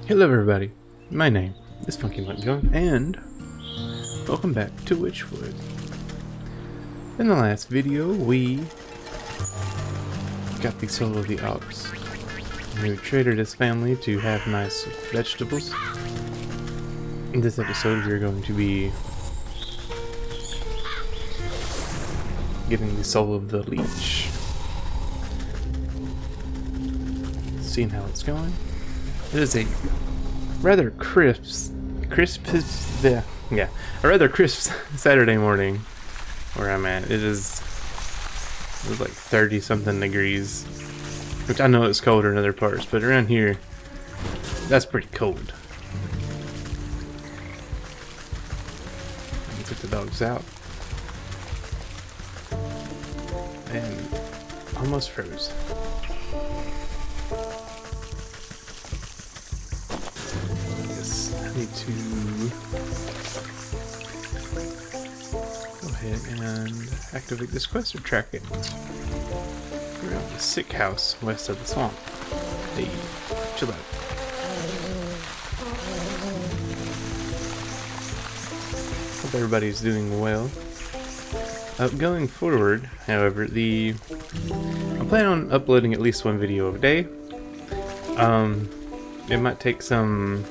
Hello everybody, my name is Funky Monkey, and welcome back to Wytchwood. In the last video, we got the soul of the ox. We traded his family to have nice vegetables. In this episode, we're going to be getting the soul of the leech. Seeing how it's going. It is a rather crisp Saturday morning where I'm at. It was like 30 something degrees, which I know it's colder in other parts, but around here, that's pretty cold. I took the dogs out and almost froze. I need to go ahead and activate this quest or track it. We're at the sick house west of the swamp. Hey, chill out. Hope everybody's doing well. Going forward, however, I'm planning on uploading at least one video a day. It might take some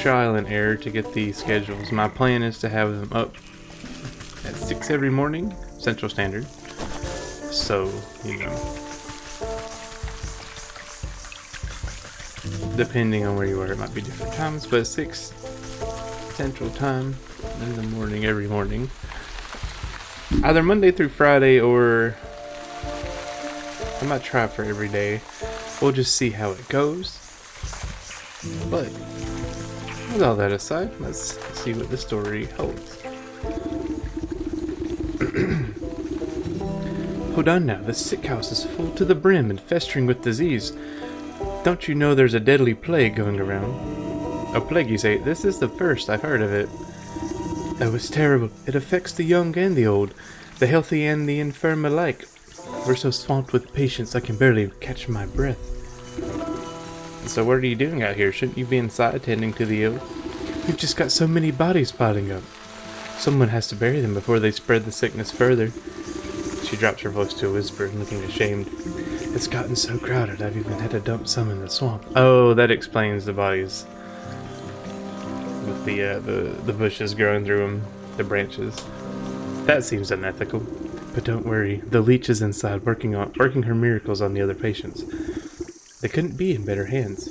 trial and error to get the schedules. My plan is to have them up at 6 every morning, Central Standard. So, you know, depending on where you are, it might be different times, but 6 Central Time in the morning, every morning. Either Monday through Friday, or I might try for every day. We'll just see how it goes. But with all that aside, let's see what the story holds. Hold on now, the sick house is full to the brim and festering with disease. Don't you know there's a deadly plague going around? A plague, you say? This is the first I've heard of it. Oh, it's terrible. It affects the young and the old, the healthy and the infirm alike. We're so swamped with patients I can barely catch my breath. So what are you doing out here? Shouldn't you be inside tending to the ill? We've just got so many bodies piling up. Someone has to bury them before they spread the sickness further. She drops her voice to a whisper, looking ashamed. It's gotten so crowded, I've even had to dump some in the swamp. Oh, that explains the bodies. With the bushes growing through them, the branches. That seems unethical. But don't worry, the leech is inside working her miracles on the other patients. They couldn't be in better hands.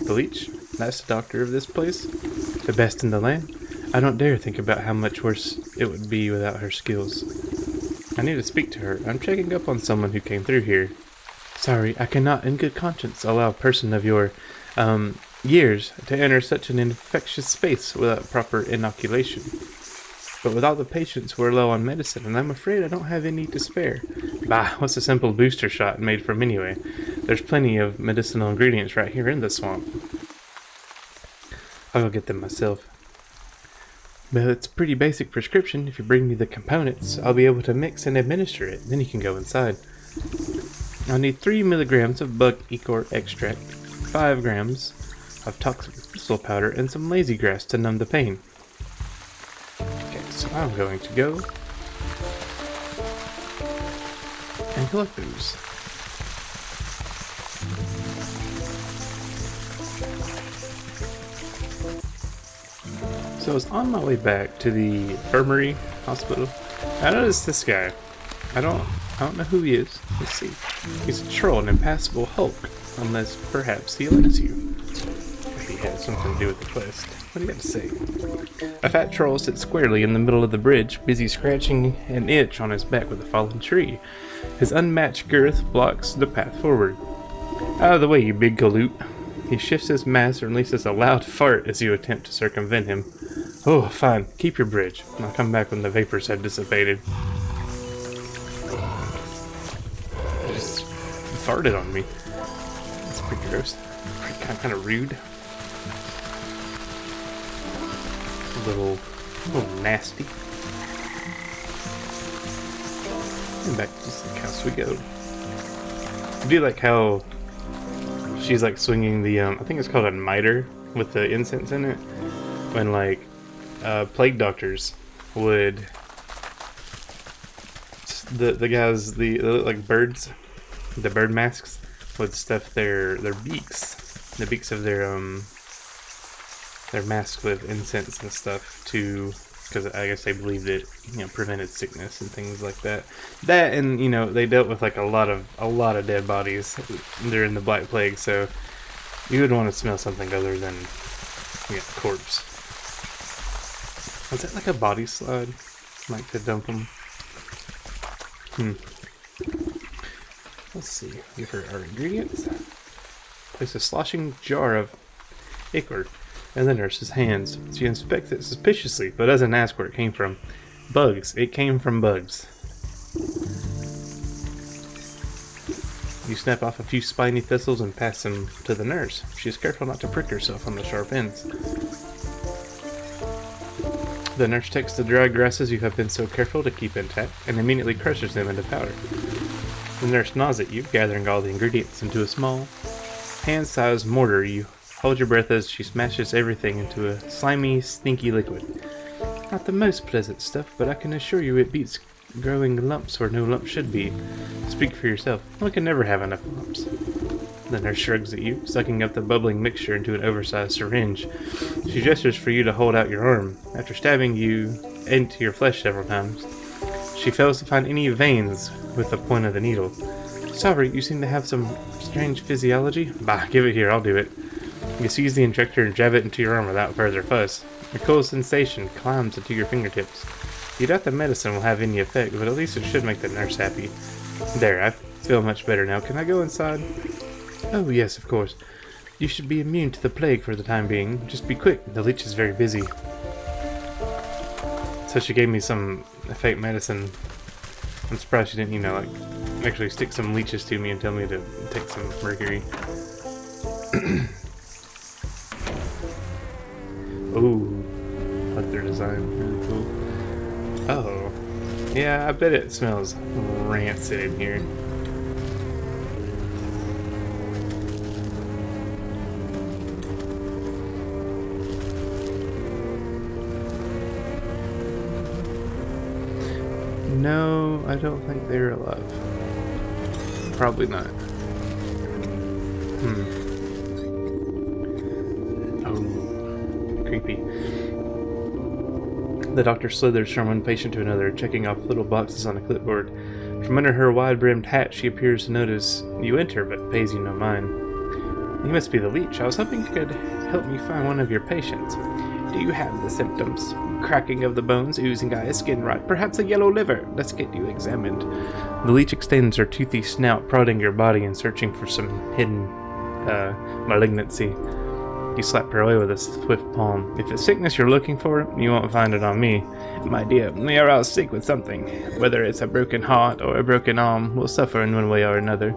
The leech? That's the doctor of this place? The best in the land? I don't dare think about how much worse it would be without her skills. I need to speak to her. I'm checking up on someone who came through here. Sorry, I cannot in good conscience allow a person of your, years to enter such an infectious space without proper inoculation. But with all the patients, we're low on medicine, and I'm afraid I don't have any to spare. Bah, what's a simple booster shot made from anyway? There's plenty of medicinal ingredients right here in the swamp. I'll go get them myself. But it's a pretty basic prescription. If you bring me the components, I'll be able to mix and administer it. Then you can go inside. I'll need 3 milligrams of bug ichor extract, 5 grams of toxic thistle powder, and some lazy grass to numb the pain. So I'm going to go and collect those. So I was on my way back to the infirmary hospital. I noticed this guy. I don't know who he is. Let's see. He's a troll, an impassable hulk, unless perhaps he likes you. Maybe he had something to do with the quest. What do you got to say? A fat troll sits squarely in the middle of the bridge, busy scratching an itch on his back with a fallen tree. His unmatched girth blocks the path forward. Out of the way, you big galoot. He shifts his mass and releases a loud fart as you attempt to circumvent him. Oh, fine. Keep your bridge. I'll come back when the vapors have dissipated. Just farted on me. That's pretty gross. Kind of rude. A little nasty. And back to the house we go. I do like how she's like swinging the I think it's called a mitre with the incense in it. When like plague doctors would the guys they look like birds, the bird masks would stuff their beaks, the beaks of their masks with incense and stuff to, because I guess they believed it, you know, prevented sickness and things like that. That, and you know, they dealt with like a lot of dead bodies during the Black Plague, so you would want to smell something other than, you know, corpse. Was that like a body slide? Like to dump them? Let's see. Give her our ingredients. Place a sloshing jar of ichor in the nurse's hands. She inspects it suspiciously, but doesn't ask where it came from. Bugs. It came from bugs. You snap off a few spiny thistles and pass them to the nurse. She is careful not to prick herself on the sharp ends. The nurse takes the dry grasses you have been so careful to keep intact and immediately crushes them into powder. The nurse nods at you, gathering all the ingredients into a small, hand-sized mortar. You hold your breath as she smashes everything into a slimy, stinky liquid. Not the most pleasant stuff, but I can assure you it beats growing lumps where no lumps should be. Speak for yourself. One can never have enough lumps. The nurse shrugs at you, sucking up the bubbling mixture into an oversized syringe. She gestures for you to hold out your arm. After stabbing you into your flesh several times, she fails to find any veins with the point of the needle. Sorry, you seem to have some strange physiology. Bah, give it here, I'll do it. You seize the injector and jab it into your arm without further fuss. A cool sensation climbs into your fingertips. You doubt the medicine will have any effect, but at least it should make the nurse happy. There, I feel much better now. Can I go inside? Oh, yes, of course. You should be immune to the plague for the time being. Just be quick, the leech is very busy. So she gave me some fake medicine. I'm surprised she didn't, you know, like, actually stick some leeches to me and tell me to take some mercury. Ooh, I like their design, really cool. Oh, yeah, I bet it smells rancid in here. No, I don't think they're alive. Probably not. Oh, creepy. The doctor slithers from one patient to another, checking off little boxes on a clipboard. From under her wide-brimmed hat, she appears to notice you enter, but pays you no mind. You must be the leech. I was hoping you could help me find one of your patients. Do you have the symptoms? Cracking of the bones, oozing eyes, skin rot, perhaps a yellow liver. Let's get you examined. The leech extends her toothy snout, prodding your body and searching for some hidden malignancy. You slap her away with a swift palm. If it's sickness you're looking for, you won't find it on me. My dear, we are all sick with something. Whether it's a broken heart or a broken arm, we'll suffer in one way or another.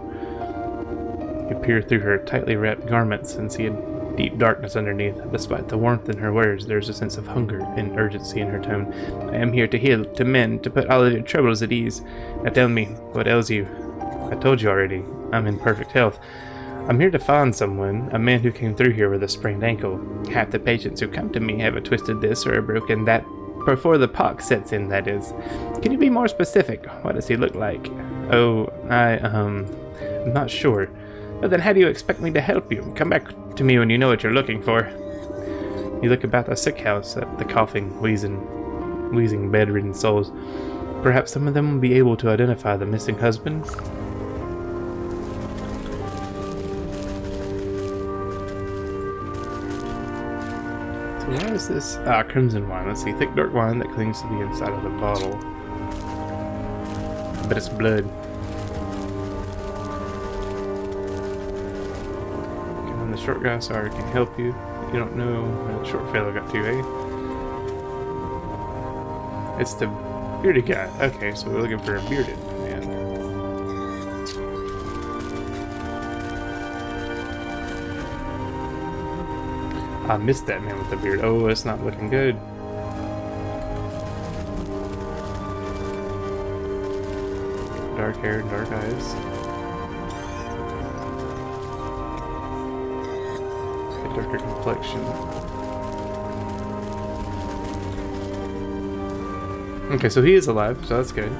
You peer through her tightly wrapped garments and see a deep darkness underneath. Despite the warmth in her words, there's a sense of hunger and urgency in her tone. I am here to heal, to mend, to put all of your troubles at ease. Now tell me, what ails you? I told you already. I'm in perfect health. I'm here to find someone, a man who came through here with a sprained ankle. Half the patients who come to me have a twisted this or a broken that, before the pox sets in, that is. Can you be more specific? What does he look like? Oh, I'm not sure. Well, then how do you expect me to help you? Come back to me when you know what you're looking for. You look about the sick house at the coughing, wheezing, bedridden souls. Perhaps some of them will be able to identify the missing husband? So why is this? Crimson wine. Let's see. Thick, dark wine that clings to the inside of the bottle. But it's blood. The short guy, sorry, can help you. You don't know the short fellow got to, eh? It's the bearded guy. Okay, so we're looking for a bearded man. I missed that man with the beard. Oh, it's not looking good. Dark hair, dark eyes. Okay, darker complexion. Okay, so he is alive, so that's good.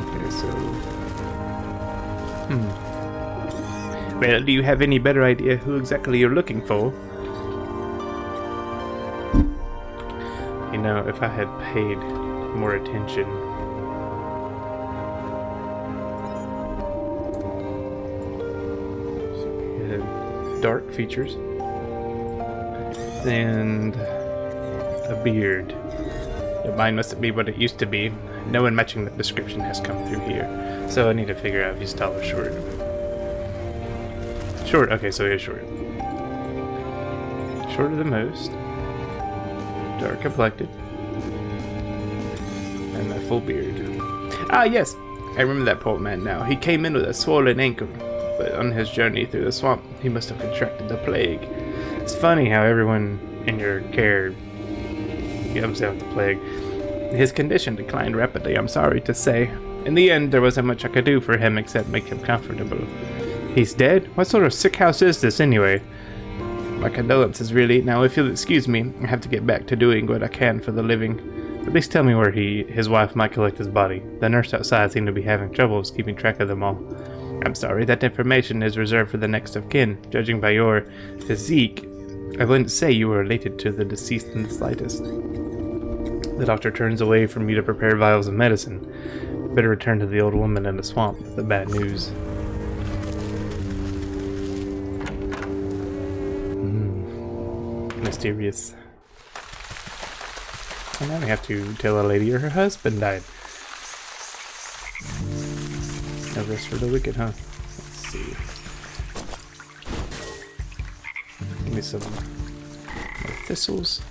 Okay, so... Well, do you have any better idea who exactly you're looking for? You know, if I had paid more attention... dark features and a beard. Mine must be what it used to be. No one matching the description has come through here, so I need to figure out if he's tall or short. Short. Okay, so he is short. Shorter than most. Dark complected. And a full beard. Ah, yes! I remember that poor man now. He came in with a swollen ankle, but on his journey through the swamp, he must have contracted the plague. It's funny how everyone in your care comes down with the plague. His condition declined rapidly, I'm sorry to say. In the end, there wasn't much I could do for him except make him comfortable. He's dead? What sort of sick house is this, anyway? My condolences, really. Now, if you'll excuse me, I have to get back to doing what I can for the living. At least tell me where his wife might collect his body. The nurse outside seemed to be having troubles keeping track of them all. I'm sorry, that information is reserved for the next of kin. Judging by your physique, I wouldn't say you were related to the deceased in the slightest. The doctor turns away from you to prepare vials of medicine. Better return to the old woman in the swamp with the bad news. Mysterious. And now we have to tell a lady her husband died. No rest for the wicked, huh? Let's see. Give me some more thistles.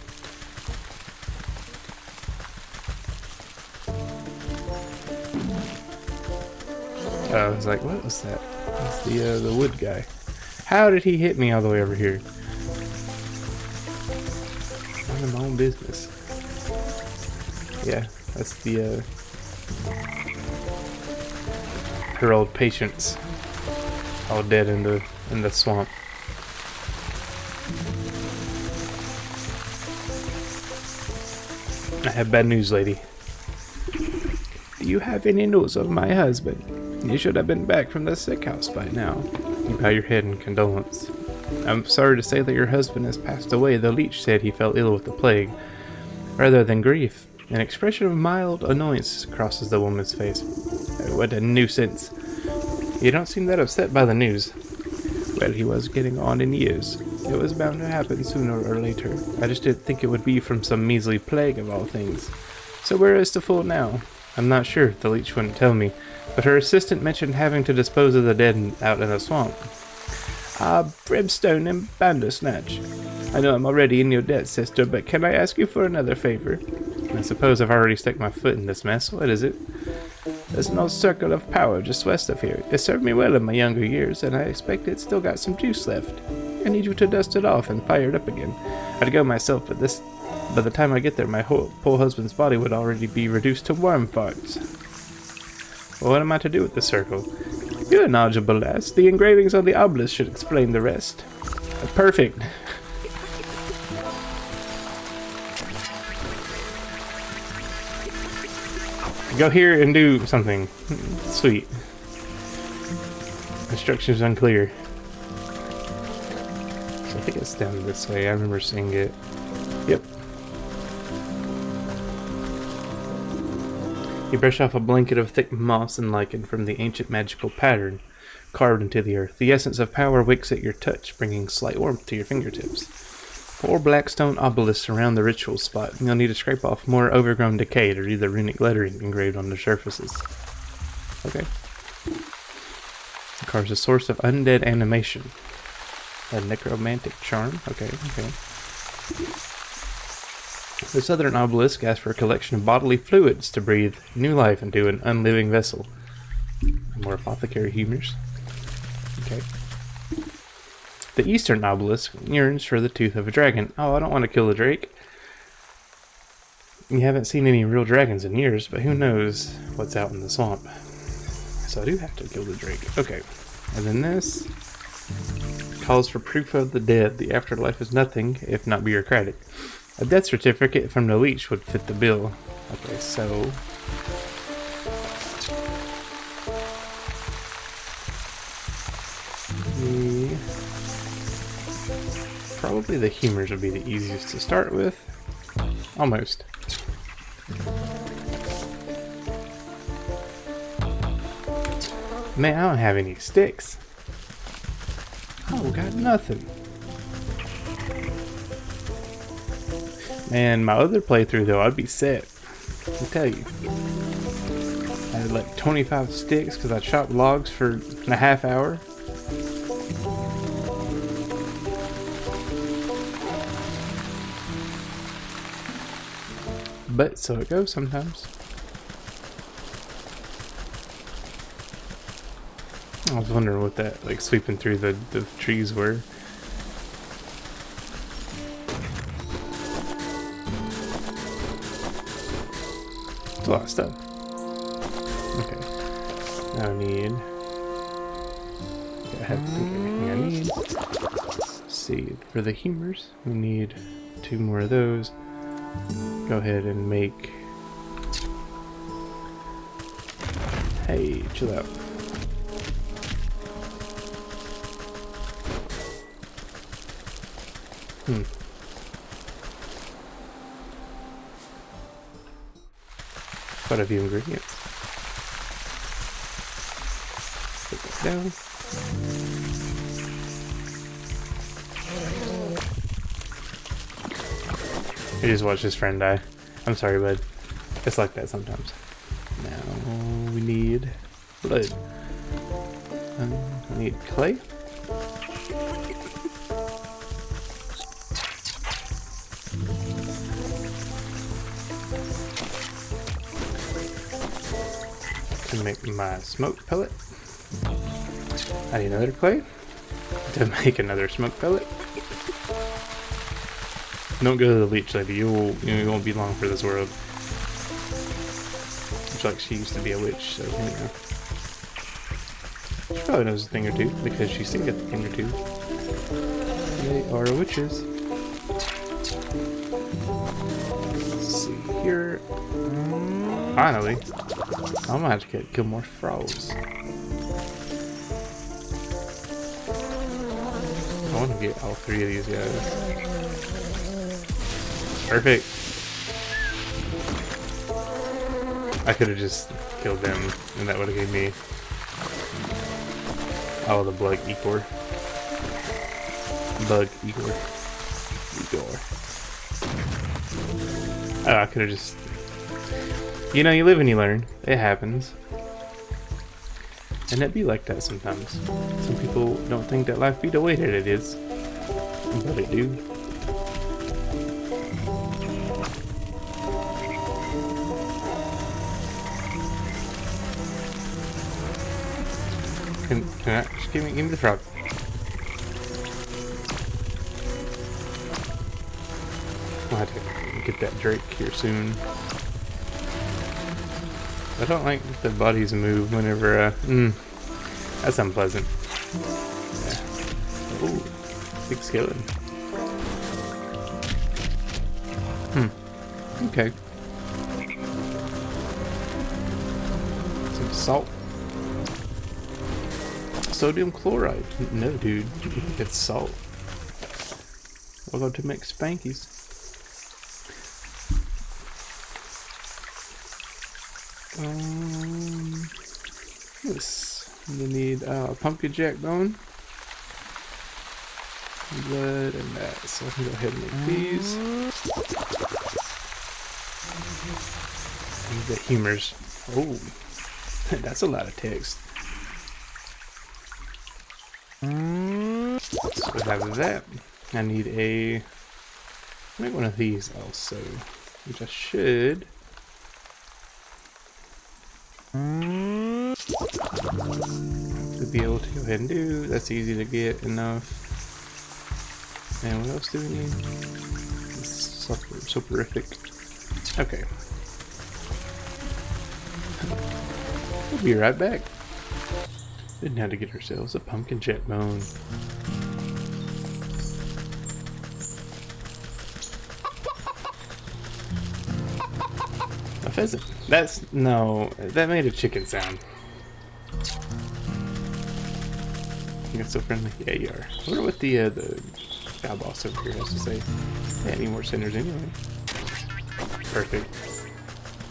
I was like, what was that? That's the wood guy. How did he hit me all the way over here? None of my own business. Yeah, that's the her old patients, all dead in the swamp. I have bad news, lady. Do you have any news of my husband? You should have been back from the sick house by now. You bow your head in condolence. I'm sorry to say that your husband has passed away. The leech said he fell ill with the plague, rather than grief. An expression of mild annoyance crosses the woman's face. What a nuisance. You don't seem that upset by the news. Well, he was getting on in years. It was bound to happen sooner or later. I just didn't think it would be from some measly plague of all things. So where is the fool now? I'm not sure. The leech wouldn't tell me. But her assistant mentioned having to dispose of the dead out in the swamp. Ah, brimstone and bandersnatch. I know I'm already in your debt, sister, but can I ask you for another favor? I suppose I've already stuck my foot in this mess. What is it? There's an old circle of power just west of here. It served me well in my younger years, and I expect it's still got some juice left. I need you to dust it off and fire it up again. I'd go myself, but by the time I get there, my poor husband's body would already be reduced to worm farts. Well, what am I to do with the circle? You're a knowledgeable lass. The engravings on the obelisk should explain the rest. Perfect. Go here and do something. Sweet. Instructions unclear. So I think it's down this way. I remember seeing it. Yep. You brush off a blanket of thick moss and lichen from the ancient magical pattern carved into the earth. The essence of power wakes at your touch, bringing slight warmth to your fingertips. 4 black stone obelisks surround the ritual spot. You'll need to scrape off more overgrown decay to read the runic lettering engraved on the surfaces. Okay. It carves a source of undead animation. A necromantic charm. Okay. The southern obelisk asks for a collection of bodily fluids to breathe new life into an unliving vessel. More apothecary humors. Okay. The eastern obelisk yearns for the tooth of a dragon. Oh, I don't want to kill the drake. You haven't seen any real dragons in years, but who knows what's out in the swamp. So I do have to kill the drake. Okay. And then this calls for proof of the dead. The afterlife is nothing if not bureaucratic. A death certificate from the leech would fit the bill. Okay, so probably the humors would be the easiest to start with. Almost. Man, I don't have any sticks. Oh, got nothing. Man, my other playthrough though, I'd be set. I'll tell you. I had like 25 sticks because I chopped logs for a half hour. But so it goes sometimes. I was wondering what that, like, sweeping through the trees were. It's a lot of stuff. Okay. Now I need... I have to think everything I need. Let's see, for the humors, we need 2 more of those. Go ahead and make... Hey, chill out. Quite a few ingredients. Put that down. I just watched his friend die. I'm sorry, bud. It's like that sometimes. Now we need blood. I need clay. To make my smoke pellet. I need another clay to make another smoke pellet. Don't go to the leech lady. You won't be long for this world. Looks like she used to be a witch, so you know. She probably knows a thing or two because she's seen a thing or two. They are witches. Let's see here. Finally, I'm gonna have to kill more frogs. I want to get all 3 of these guys. Perfect. I could have just killed them, and that would have gave me all the blood Igor. Bug Igor. Oh, I could have just... You know, you live and you learn. It happens. And it be like that sometimes. Some people don't think that life be the way that it is. But it do. Just give me the frog. I'll have to get that Drake here soon. I don't like that the bodies move whenever, that's unpleasant. Yeah. Ooh, big skeleton. Okay. Some salt. Sodium chloride. No, dude. It's salt. Welcome to make spankies. This. We need pumpkin jack bone. Blood and that. So I can go ahead and make these. And the humors. Oh, that's a lot of text. So we have that. I need a... make one of these also, which I should. To be able to go ahead and do. That's easy to get enough. And what else do we need? It's soporific. Okay. We'll be right back. And now to get ourselves a pumpkin jet bone. A pheasant. That's no. That made a chicken sound. You're so friendly. Yeah, you are. I wonder what the cow boss over here has to say. Yeah, I need more sinners anyway. Perfect.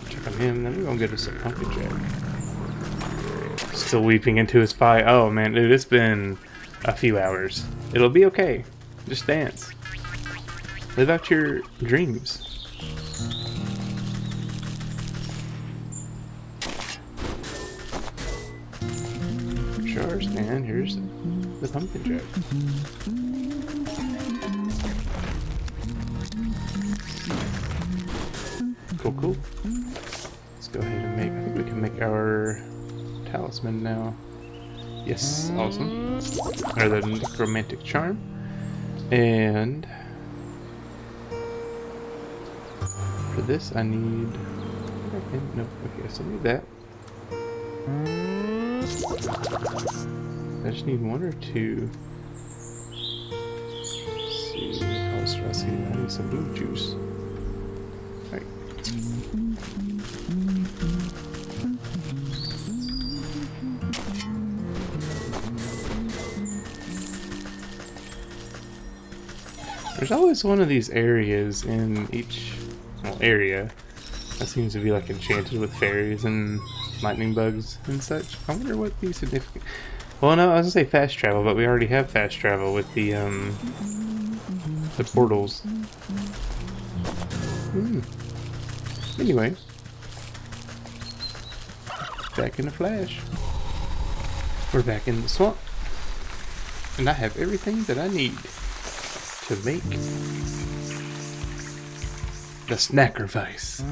Check on him. Then we're gonna get us a pumpkin jack. Still weeping into his pie. Oh man, dude, it's been a few hours. It'll be okay. Just dance. Live out your dreams. Jars, and here's the pumpkin jack. Cool, cool. Let's go ahead and make. I think we can make our talisman now. Yes, awesome. Or the necromantic charm. And for this, I need. No, okay, so I need that. I just need one or two. Let's see, how else do I see? I need some blue juice. Alright. There's always one of these areas in each area that seems to be like enchanted with fairies and lightning bugs and such. I wonder what the significant. Well, no, I was gonna say fast travel, but we already have fast travel with the portals. Anyway, back in the flash. We're back in the swamp, and I have everything that I need to make the snackervice.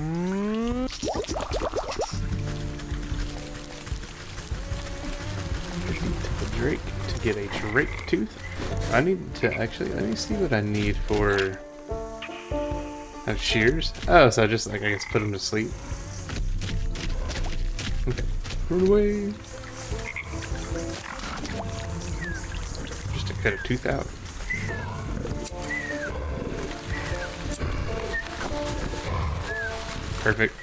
Drake to get a Drake tooth. I need to see what I need for shears. Oh, so I just I guess put them to sleep. Okay, run away. Just to cut a tooth out. Perfect.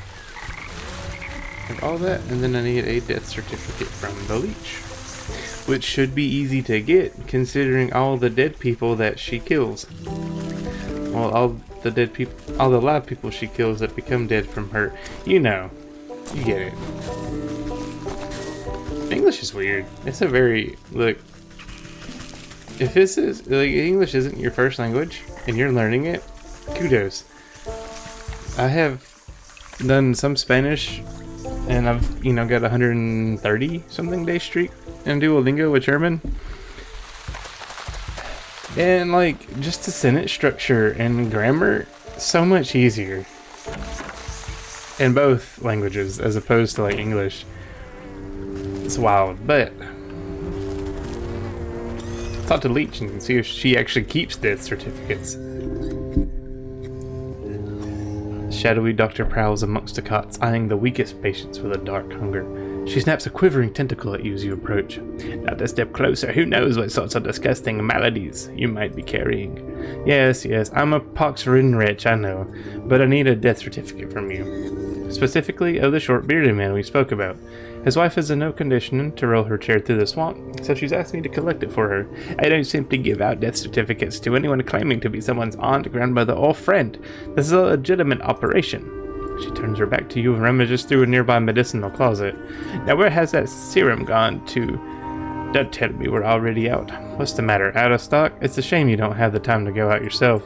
Like all that, and then I need a death certificate from the leech. Which should be easy to get, considering all the dead people that she kills. Well, all the live people she kills that become dead from her. You know, you get it. English is weird. It's a very, look, if this is, like, English isn't your first language, and you're learning it, kudos. I have done some Spanish, and I've, got 130 something day streak in Duolingo with German. And like, just the sentence structure and grammar, so much easier in both languages as opposed to like English. It's wild, but talk to Leech and see if she actually keeps death certificates. Shadowy doctor prowls amongst the cots, eyeing the weakest patients with a dark hunger. She snaps a quivering tentacle at you as you approach. Not a step closer. Who knows what sorts of disgusting maladies you might be carrying? Yes, I'm a pox-ridden wretch, I know, but I need a death certificate from you. Specifically of the short-bearded man we spoke about. His wife is in no condition to roll her chair through the swamp, so she's asked me to collect it for her. I don't simply give out death certificates to anyone claiming to be someone's aunt, grandmother, or friend. This is a legitimate operation. She turns her back to you and rummages through a nearby medicinal closet. Now where has that serum gone to? Don't tell me we're already out. What's the matter, out of stock? It's a shame you don't have the time to go out yourself.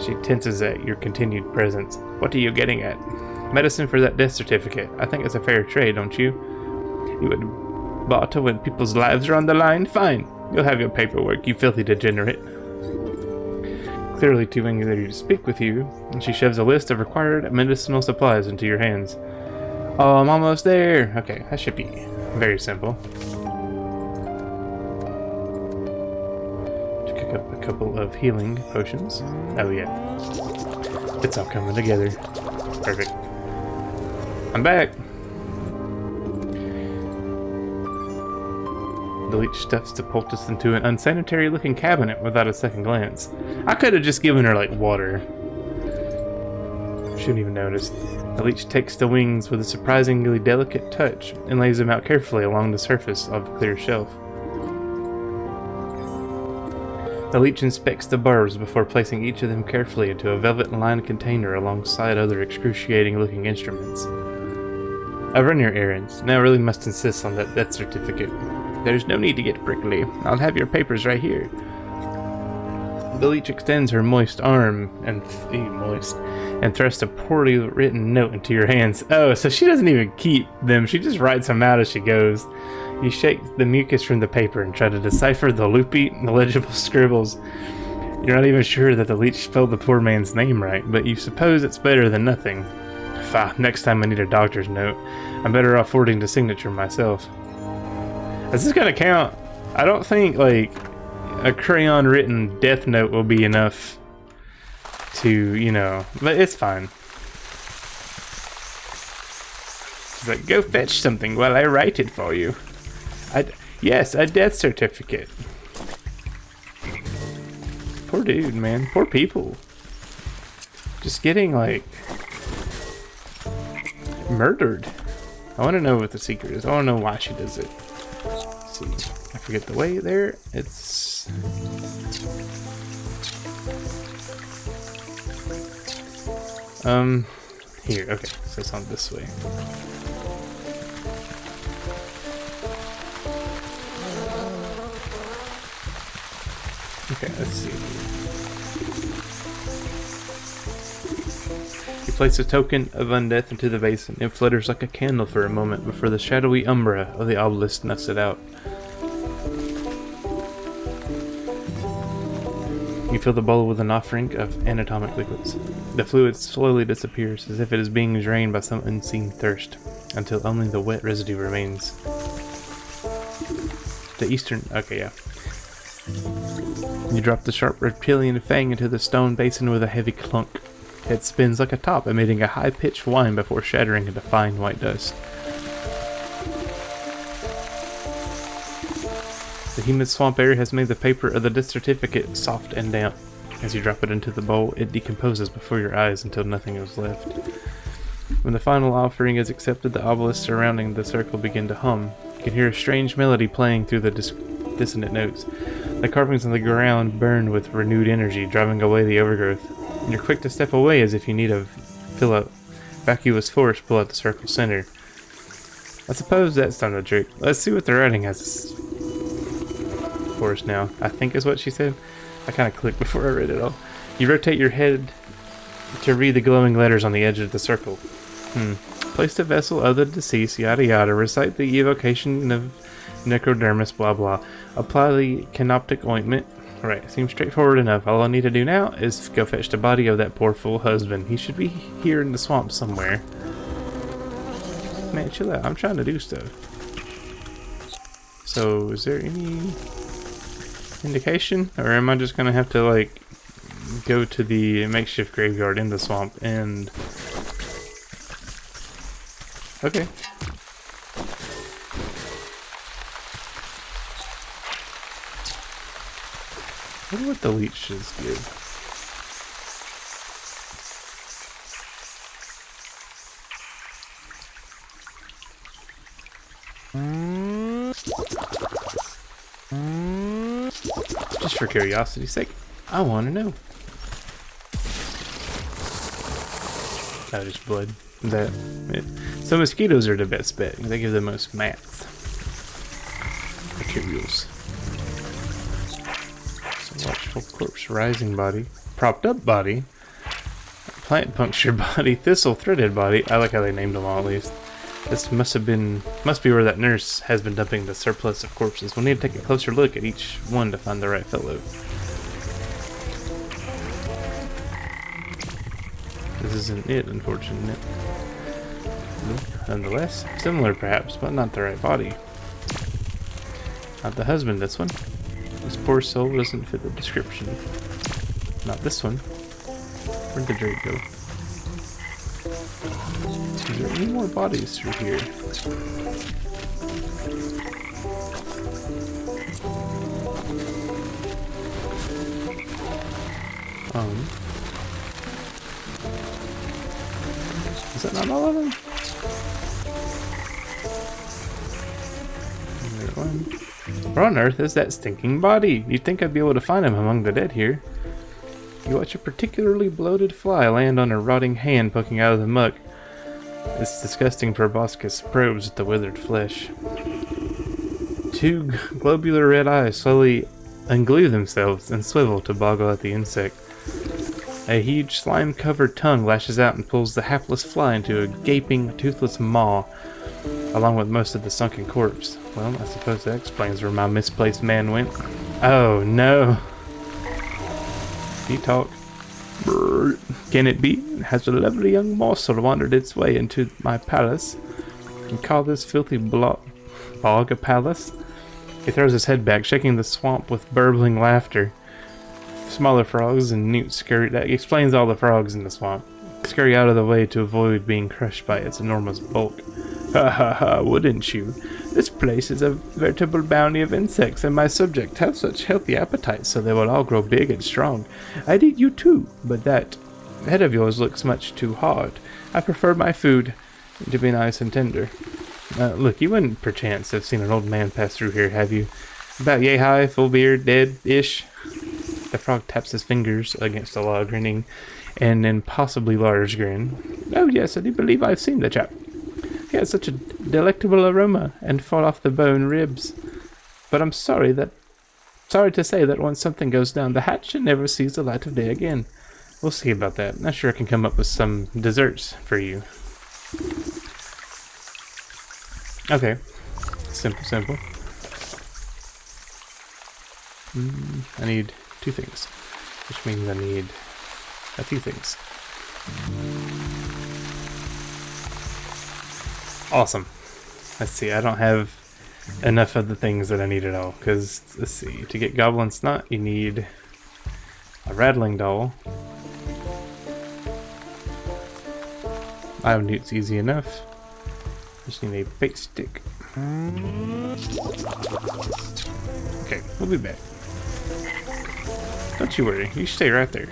She tenses at your continued presence. What are you getting at? Medicine for that death certificate. I think it's a fair trade, don't you? You would barter when people's lives are on the line? Fine. You'll have your paperwork, you filthy degenerate. Clearly too angry to speak with you, and she shoves a list of required medicinal supplies into your hands. Oh, I'm almost there. Okay, that should be very simple. To cook up a couple of healing potions. Oh yeah. It's all coming together. Perfect. I'm back. The leech stuffs the poultice into an unsanitary-looking cabinet without a second glance. I could have just given her, like, water. Shouldn't even notice. The leech takes the wings with a surprisingly delicate touch and lays them out carefully along the surface of the clear shelf. The leech inspects the barbs before placing each of them carefully into a velvet-lined container alongside other excruciating-looking instruments. I've run your errands. Now I really must insist on that death certificate. There's no need to get prickly. I'll have your papers right here. The leech extends her moist arm and thrusts a poorly written note into your hands. Oh, so she doesn't even keep them. She just writes them out as she goes. You shake the mucus from the paper and try to decipher the loopy, illegible scribbles. You're not even sure that the leech spelled the poor man's name right, but you suppose it's better than nothing. Next time I need a doctor's note, I'm better off forwarding the signature myself. Is this gonna count? I don't think, like, a crayon-written death note will be enough to, you know, but it's fine. But go fetch something while I write it for you. Yes, a death certificate. Poor dude, man. Poor people. Just getting, like, murdered. I want to know what the secret is. I want to know why she does it. Let's see. I forget the way there. It's... Here. Okay. So it's on this way. Okay, let's see. You place a token of undeath into the basin. It flutters like a candle for a moment before the shadowy umbra of the obelisk nuts it out. You fill the bowl with an offering of anatomic liquids. The fluid slowly disappears as if it is being drained by some unseen thirst, until only the wet residue remains. The eastern... Okay, yeah. You drop the sharp reptilian fang into the stone basin with a heavy clunk. It spins like a top, emitting a high-pitched whine before shattering into fine white dust. The humid swamp air has made the paper of the death certificate soft and damp. As you drop it into the bowl, it decomposes before your eyes until nothing is left. When the final offering is accepted, the obelisks surrounding the circle begin to hum. You can hear a strange melody playing through the dissonant notes. The carvings on the ground burn with renewed energy, driving away the overgrowth. You're quick to step away as if you need a vacuous force pull out the circle's center. I suppose that's done the trick. Let's see what the writing has for us now. I think is what she said. I kind of clicked before I read it all. You rotate your head to read the glowing letters on the edge of the circle. Place the vessel of the deceased, yada yada. Recite the evocation of necrodermis, blah blah. Apply the canoptic ointment. Right, seems straightforward enough. All I need to do now is go fetch the body of that poor fool husband. He should be here in the swamp somewhere. Man, chill out. I'm trying to do stuff. So, is there any indication? Or am I just gonna have to, like, go to the makeshift graveyard in the swamp and... Okay. I wonder what the leeches give. Just for curiosity's sake, I want to know. Oh, just blood. So mosquitoes are the best bet. They give the most mats. Materials. Watchful corpse, rising body, propped up body, plant puncture body, thistle threaded body. I like how they named them all at least. This must be where that nurse has been dumping the surplus of corpses. We'll need to take a closer look at each one to find the right fellow. This isn't it, unfortunately. Nonetheless, similar perhaps, but not the right body. Not the husband, this one. This poor soul doesn't fit the description. Not this one. Where'd the drake go? Is there any more bodies through here? Is that not all of them? Where on earth is that stinking body? You'd think I'd be able to find him among the dead here. You watch a particularly bloated fly land on a rotting hand poking out of the muck. Its disgusting proboscis probes at the withered flesh. Two globular red eyes slowly unglue themselves and swivel to boggle at the insect. A huge slime-covered tongue lashes out and pulls the hapless fly into a gaping, toothless maw, along with most of the sunken corpse. Well, I suppose that explains where my misplaced man went. Oh, no. He talk. Brr. Can it be? Has a lovely young morsel wandered its way into my palace? And call this filthy bog a palace? He throws his head back, shaking the swamp with burbling laughter. Smaller frogs and newts scurry. That explains all the frogs in the swamp. Scurry out of the way to avoid being crushed by its enormous bulk. Ha ha ha, wouldn't you? This place is a veritable bounty of insects, and my subjects have such healthy appetites, so they will all grow big and strong. I'd eat you too, but that head of yours looks much too hard. I prefer my food to be nice and tender. Look, you wouldn't perchance have seen an old man pass through here, have you? About yay high, full beard, dead-ish. The frog taps his fingers against a log, grinning an impossibly large grin. Oh yes, I do believe I've seen the chap. He has such a delectable aroma and fall off the bone ribs. But I'm sorry to say that once something goes down the hatch, it never sees the light of day again. We'll see about that. I'm sure I can come up with some desserts for you. Okay. Simple. I need 2 things. Which means I need a few things. Awesome. Let's see, I don't have enough of the things that I need at all. Because, let's see, to get Goblin Snot, you need a Rattling Doll. Iron Newt's easy enough. Just need a bait stick. Okay, we'll be back. Don't you worry, you stay right there.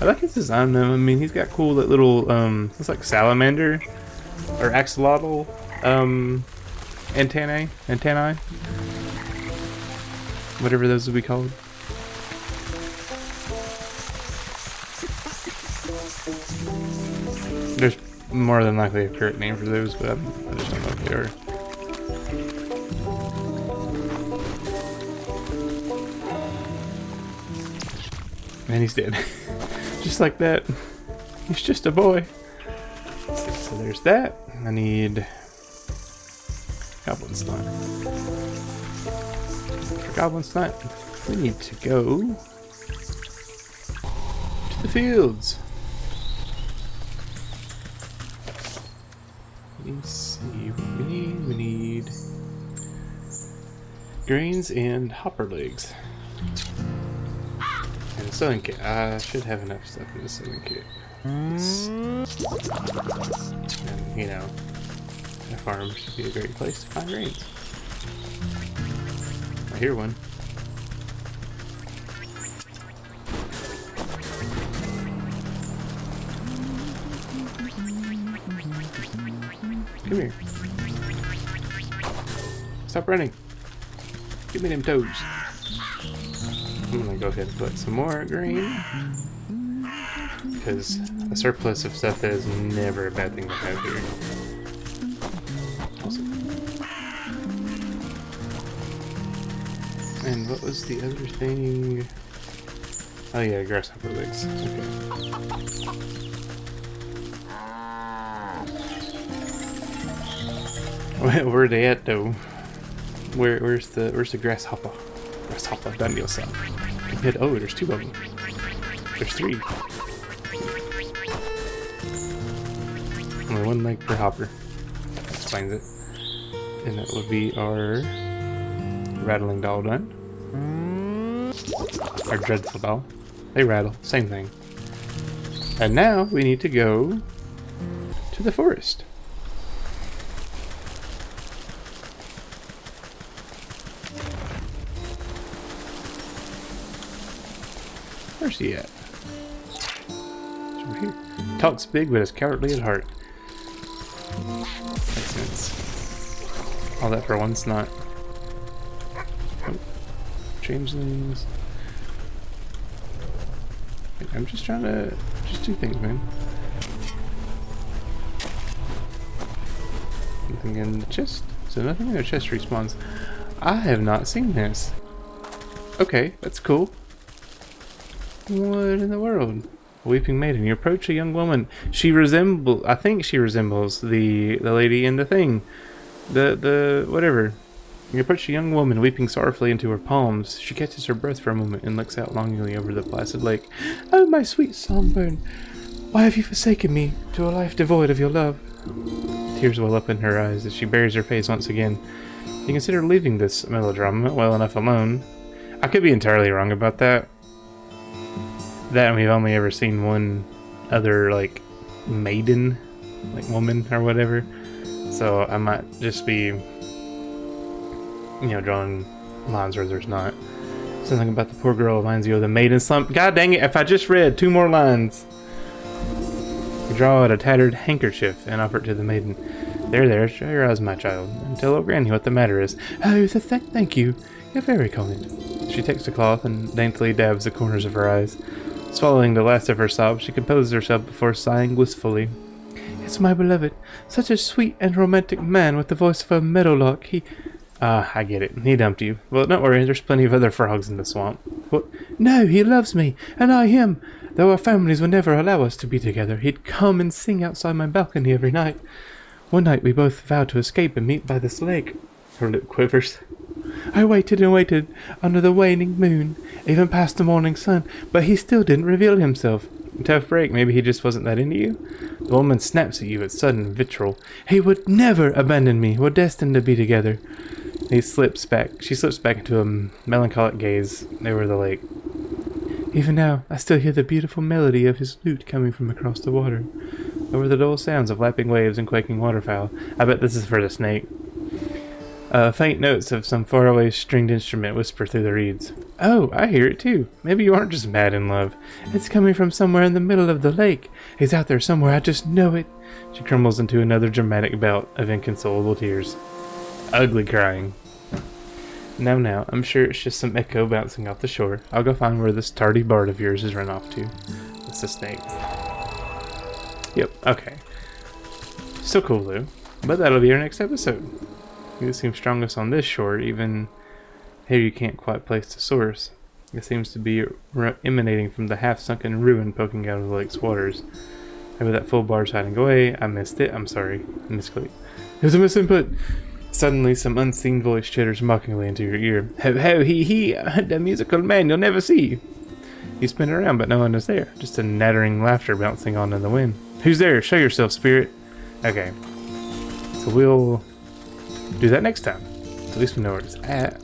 I like his design though. I mean, he's got cool that little, it's like salamander or axolotl antennae, whatever those would be called. There's more than likely a correct name for those, but I just don't know if they are. And he's dead. Just like that. He's just a boy. So there's that. I need Goblin Snot. For Goblin Snot, we need to go to the fields. Let's see what we need. We need grains and hopper legs. And a sewing kit. I should have enough stuff in the sewing kit. And, you know, a farm should be a great place to find grains. I hear one. Come here. Stop running. Give me them toes. I'm gonna go ahead and put some more grain. Because a surplus of stuff that is never a bad thing to have here. Awesome. And what was the other thing? Oh yeah, grasshopper legs. Okay. Where are they at though? Where's the grasshopper? Grasshopper, done yourself. Compared, oh, there's 2 of them. There's 3. Only 1 leg per hopper. That explains it. And that would be our rattling doll done. Our dreadful doll. They rattle, same thing. And now we need to go to the forest. Where's he at? Talks big but is cowardly at heart. Makes sense. All that for one snot. Oh. Changelings. I'm just trying to just do things, man. Nothing in the chest. So nothing in the chest respawns. I have not seen this. Okay, that's cool. What in the world? A weeping maiden. You approach a young woman. She resembles. I think she resembles the lady in the thing. The whatever. You approach a young woman weeping sorrowfully into her palms. She catches her breath for a moment and looks out longingly over the placid lake. Oh, my sweet Songbird, why have you forsaken me to a life devoid of your love? Tears well up in her eyes as she buries her face once again. You consider leaving this melodrama well enough alone. I could be entirely wrong about that. That and we've only ever seen one other, like, maiden, like, woman or whatever. So I might just be, you know, drawing lines where there's not. Something about the poor girl reminds you of the maiden slump. God dang it, if I just read 2 more lines. You draw out a tattered handkerchief and offer it to the maiden. There, dry your eyes, my child, and tell old Granny what the matter is. Oh, thank you. You're very kind. She takes the cloth and daintily dabs the corners of her eyes. Swallowing the last of her sobs, she composes herself before sighing wistfully. It's my beloved. Such a sweet and romantic man with the voice of a meadowlark. I get it. He dumped you. Well, don't worry. There's plenty of other frogs in the swamp. What? No, he loves me, and I him. Though our families would never allow us to be together, he'd come and sing outside my balcony every night. One night we both vowed to escape and meet by this lake. Her lip quivers. I waited and waited under the waning moon, even past the morning sun, but he still didn't reveal himself. Tough break, maybe he just wasn't that into you? The woman snaps at you with sudden vitriol. He would never abandon me. We're destined to be together. She slips back into a melancholic gaze over the lake. Even now, I still hear the beautiful melody of his lute coming from across the water. Over the dull sounds of lapping waves and quaking waterfowl. I bet this is for the snake. Faint notes of some faraway stringed instrument whisper through the reeds. Oh, I hear it too. Maybe you aren't just mad in love. It's coming from somewhere in the middle of the lake. He's out there somewhere, I just know it. She crumbles into another dramatic bout of inconsolable tears. Ugly crying. Now, I'm sure it's just some echo bouncing off the shore. I'll go find where this tardy bard of yours has run off to. It's a snake. Yep, okay. Still cool though. But that'll be our next episode. It seems strongest on this shore, even here you can't quite place the source. It seems to be emanating from the half-sunken ruin poking out of the lake's waters. Maybe that full bar's hiding away. I missed it. I'm sorry. Misclick. There's a misinput. Suddenly, some unseen voice chitters mockingly into your ear. Ho, he, the musical man you'll never see. You spin around, but no one is there. Just a nattering laughter bouncing on in the wind. Who's there? Show yourself, spirit. Okay. So we'll do that next time. So at least we know where it's at.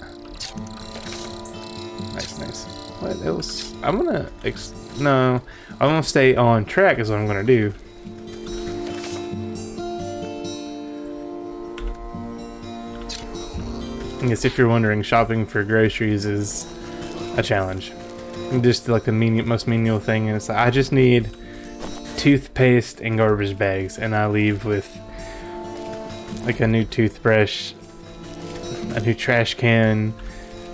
Nice. What else? I'm gonna stay on track is what I'm gonna do. I guess if you're wondering, shopping for groceries is a challenge. Just like the most menial thing, and it's like, I just need toothpaste and garbage bags, and I leave with like a new toothbrush, a new trash can,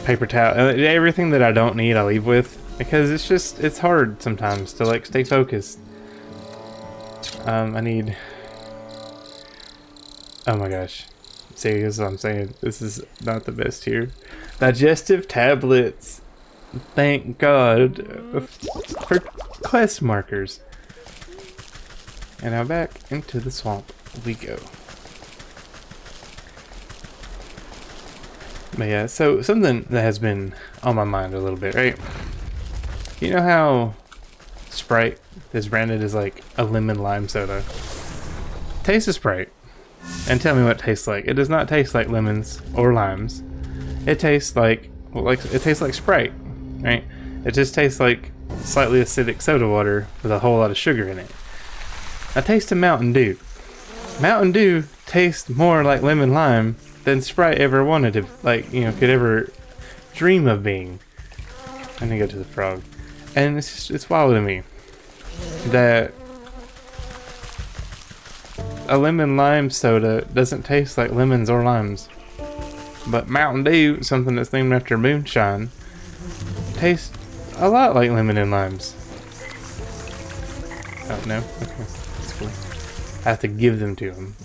paper towel, everything that I don't need I leave with, because it's hard sometimes to like stay focused. I need, oh my gosh. See, this is what I'm saying. This is not the best here. Digestive tablets. Thank God for quest markers. And now back into the swamp we go. But yeah, so something that has been on my mind a little bit, right? You know how Sprite is branded as like a lemon lime soda? Taste of Sprite. And tell me what it tastes like. It does not taste like lemons or limes. It tastes like Sprite, right? It just tastes like slightly acidic soda water with a whole lot of sugar in it. Now taste of Mountain Dew. Mountain Dew tastes more like lemon lime than Sprite ever wanted to, could ever dream of being. I'm gonna go to the frog. And it's wild to me that a lemon lime soda doesn't taste like lemons or limes. But Mountain Dew, something that's named after moonshine, tastes a lot like lemon and limes. Oh, no? Okay. That's cool. I have to give them to him.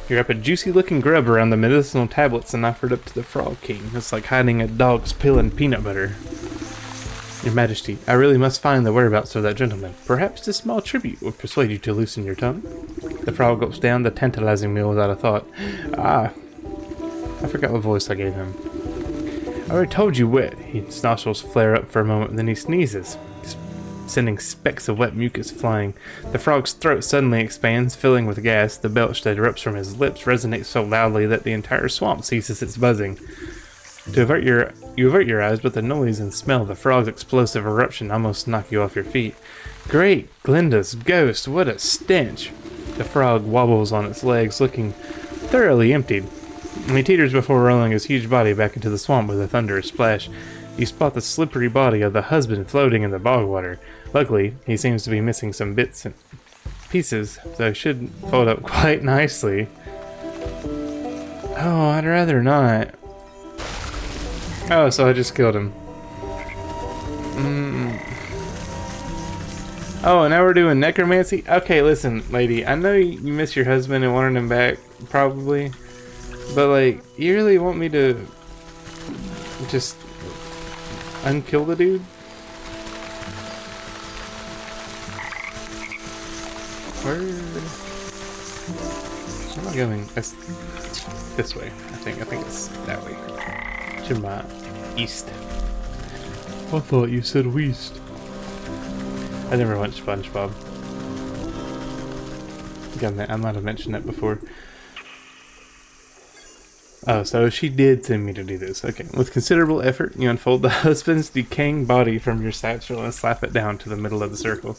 You wrap a juicy looking grub around the medicinal tablets and offer it up to the Frog King. It's like hiding a dog's pill in peanut butter. Your Majesty, I really must find the whereabouts of that gentleman. Perhaps this small tribute will persuade you to loosen your tongue. The frog gulps down the tantalizing meal without a thought. Ah, I forgot what voice I gave him. I already told you wet. His nostrils flare up for a moment, then he sneezes, sending specks of wet mucus flying. The frog's throat suddenly expands, filling with gas. The belch that erupts from his lips resonates so loudly that the entire swamp ceases its buzzing. You avert your eyes, but the noise and smell of the frog's explosive eruption almost knock you off your feet. Great Glinda's ghost, what a stench! The frog wobbles on its legs, looking thoroughly emptied. He teeters before rolling his huge body back into the swamp with a thunderous splash. You spot the slippery body of the husband floating in the bog water. Luckily, he seems to be missing some bits and pieces, so it should fold up quite nicely. Oh, I'd rather not. Oh, so I just killed him. Oh, now we're doing necromancy? Okay, listen, lady. I know you miss your husband and wanted him back, probably. But, like, you really want me to just unkill the dude? Where am I going? That's this way, I think. I think it's that way. To my east. I thought you said west. I never watched SpongeBob. I might have mentioned that before. Oh, so she did send me to do this. Okay. With considerable effort, you unfold the husband's decaying body from your satchel and slap it down to the middle of the circle.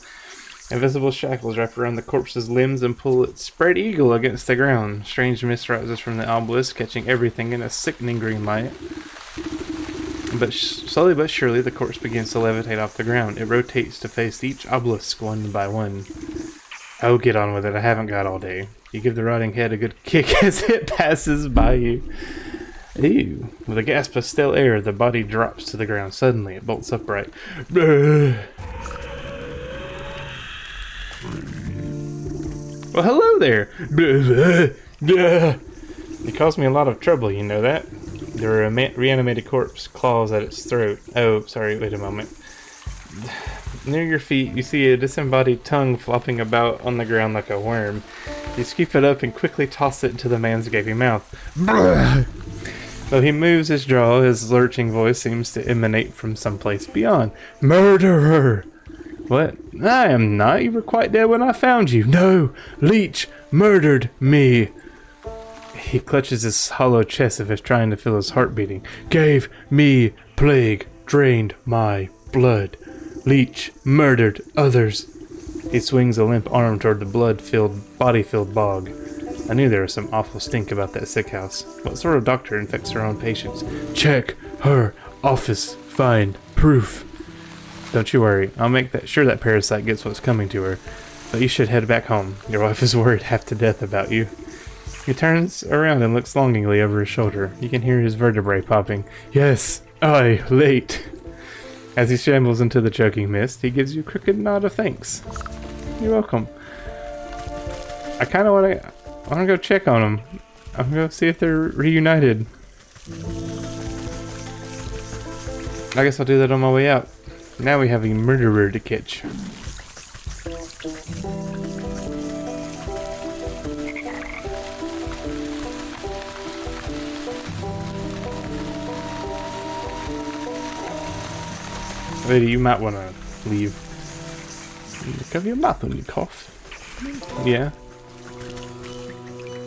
Invisible shackles wrap around the corpse's limbs and pull it spread eagle against the ground. Strange mist rises from the obelisk, catching everything in a sickening green light. But slowly but surely, the corpse begins to levitate off the ground. It rotates to face each obelisk one by one. Oh, get on with it. I haven't got all day. You give the rotting head a good kick as it passes by you. Ew. With a gasp of stale air, the body drops to the ground. Suddenly, it bolts upright. Well, hello there. It caused me a lot of trouble, you know that? The reanimated corpse claws at its throat. Oh, sorry, wait a moment. Near your feet, you see a disembodied tongue flopping about on the ground like a worm. You scoop it up and quickly toss it into the man's gaping mouth. Though he moves his jaw, his lurching voice seems to emanate from someplace beyond. Murderer! What? I am not. You were quite dead when I found you. No! Leech murdered me! He clutches his hollow chest as if trying to feel his heart beating. Gave me plague, drained my blood. Leech murdered others. He swings a limp arm toward the blood-filled, body-filled bog. I knew there was some awful stink about that sick house. What sort of doctor infects her own patients? Check her office. Find proof. Don't you worry. I'll make sure that parasite gets what's coming to her. But you should head back home. Your wife is worried half to death about you. He turns around and looks longingly over his shoulder. You can hear his vertebrae popping. Yes, late. As he shambles into the choking mist, he gives you a crooked nod of thanks. You're welcome. I kind of want to go check on them. I'm going to see if they're reunited. I guess I'll do that on my way out. Now we have a murderer to catch. Lady, you might want to leave. Cover your mouth when you cough. Yeah.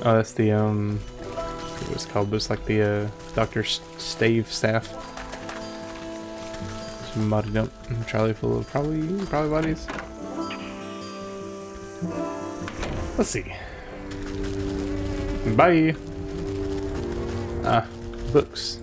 Oh, that's the, what it's called, but it's like the, Dr. Stave staff. Some body dump. Trolley full of probably bodies. Let's see. Bye! Ah, books.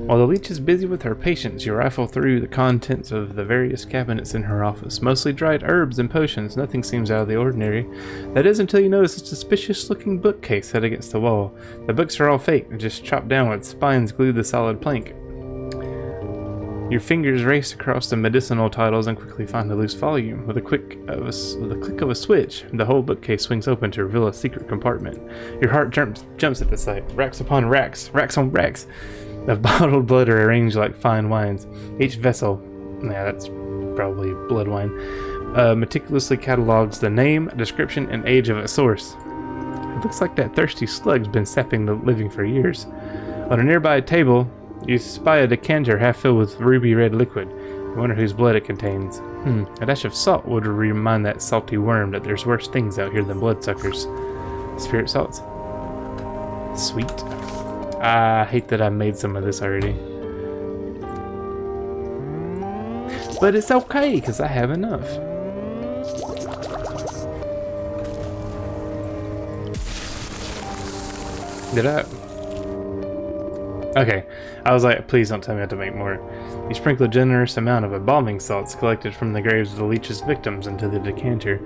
While the leech is busy with her patients, you rifle through the contents of the various cabinets in her office. Mostly dried herbs and potions, nothing seems out of the ordinary. That is until you notice a suspicious-looking bookcase set against the wall. The books are all fake, just chopped down with spines glued to the solid plank. Your fingers race across the medicinal titles and quickly find a loose volume. With a click of a switch, the whole bookcase swings open to reveal a secret compartment. Your heart jumps at the sight. Racks upon racks, racks on racks of bottled blood are arranged like fine wines. Each vessel, that's probably blood wine, meticulously catalogs the name, description, and age of its source. It looks like that thirsty slug's been sapping the living for years. On a nearby table, you spy a decanter half filled with ruby red liquid. You wonder whose blood it contains. A dash of salt would remind that salty worm that there's worse things out here than bloodsuckers. Spirit salts. Sweet. I hate that I made some of this already. But it's okay, because I have enough. Did I? Okay, I was like, please don't tell me I have to make more. You sprinkle a generous amount of embalming salts collected from the graves of the leech's victims into the decanter.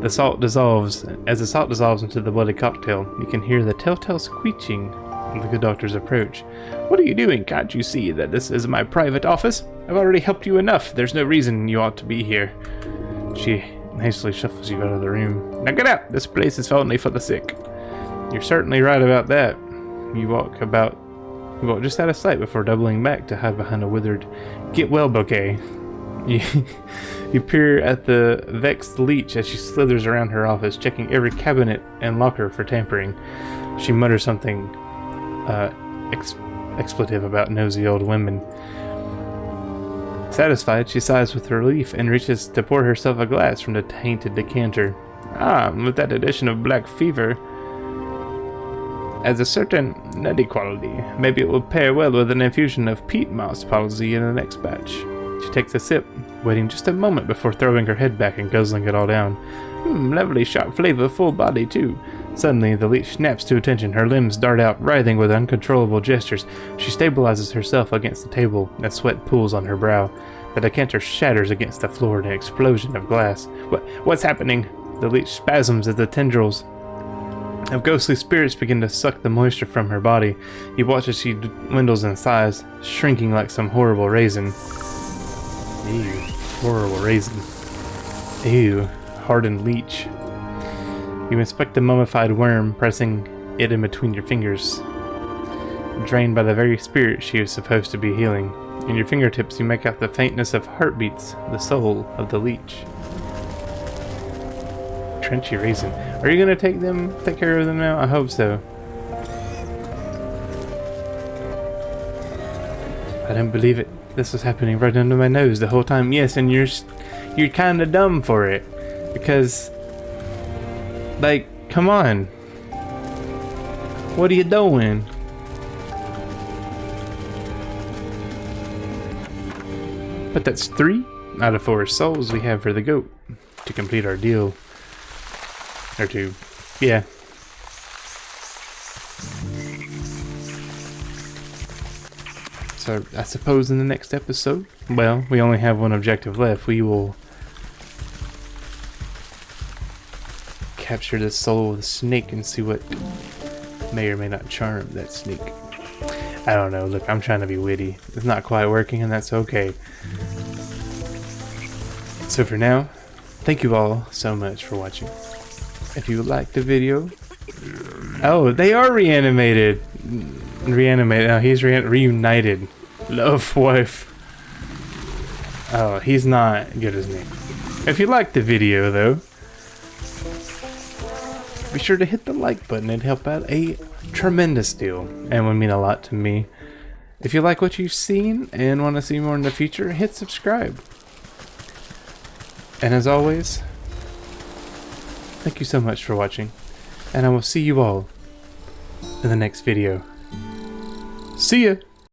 The salt dissolves. As the salt dissolves into the bloody cocktail, you can hear the telltale screeching of the good doctor's approach. What are you doing? Can't you see that this is my private office? I've already helped you enough. There's no reason you ought to be here. She hastily shuffles you out of the room. Now get out! This place is only for the sick. You're certainly right about that. You walk just out of sight before doubling back to hide behind a withered get well bouquet. You peer at the vexed leech as she slithers around her office, checking every cabinet and locker for tampering. She mutters something expletive about nosy old women. Satisfied, she sighs with relief and reaches to pour herself a glass from the tainted decanter. With that addition of black fever as a certain nutty quality. Maybe it will pair well with an infusion of peat moss palsy in the next batch. She takes a sip, waiting just a moment before throwing her head back and guzzling it all down. Lovely sharp flavor, full body too. Suddenly, the leech snaps to attention. Her limbs dart out, writhing with uncontrollable gestures. She stabilizes herself against the table as sweat pools on her brow. The decanter shatters against the floor in an explosion of glass. What's happening? The leech spasms as the tendrils of ghostly spirits begin to suck the moisture from her body. You watch as she dwindles in size, shrinking like some horrible raisin. Ew, horrible raisin. Ew, hardened leech. You inspect the mummified worm, pressing it in between your fingers. Drained by the very spirit she is supposed to be healing. In your fingertips you make out the faintness of heartbeats, the soul of the leech. Trenchy raisin. Are you gonna take care of them now? I hope so. I don't believe it. This was happening right under my nose the whole time. Yes, and you're kind of dumb for it, because, like, come on. What are you doing? But that's 3 out of 4 souls we have for the goat to complete our deal. Or 2. Yeah. So I suppose in the next episode, well, we only have one objective left. We will capture the soul of the snake and see what may or may not charm that snake. I don't know. Look, I'm trying to be witty. It's not quite working, and that's okay. So for now, thank you all so much for watching. If you liked the video... Oh, they are reanimated! Reanimated. No, he's reunited. Love wife. Oh, he's not good as me. If you liked the video, though, be sure to hit the like button. It'd help out a tremendous deal and would mean a lot to me. If you like what you've seen and want to see more in the future, hit subscribe. And as always, thank you so much for watching, and I will see you all in the next video. See ya!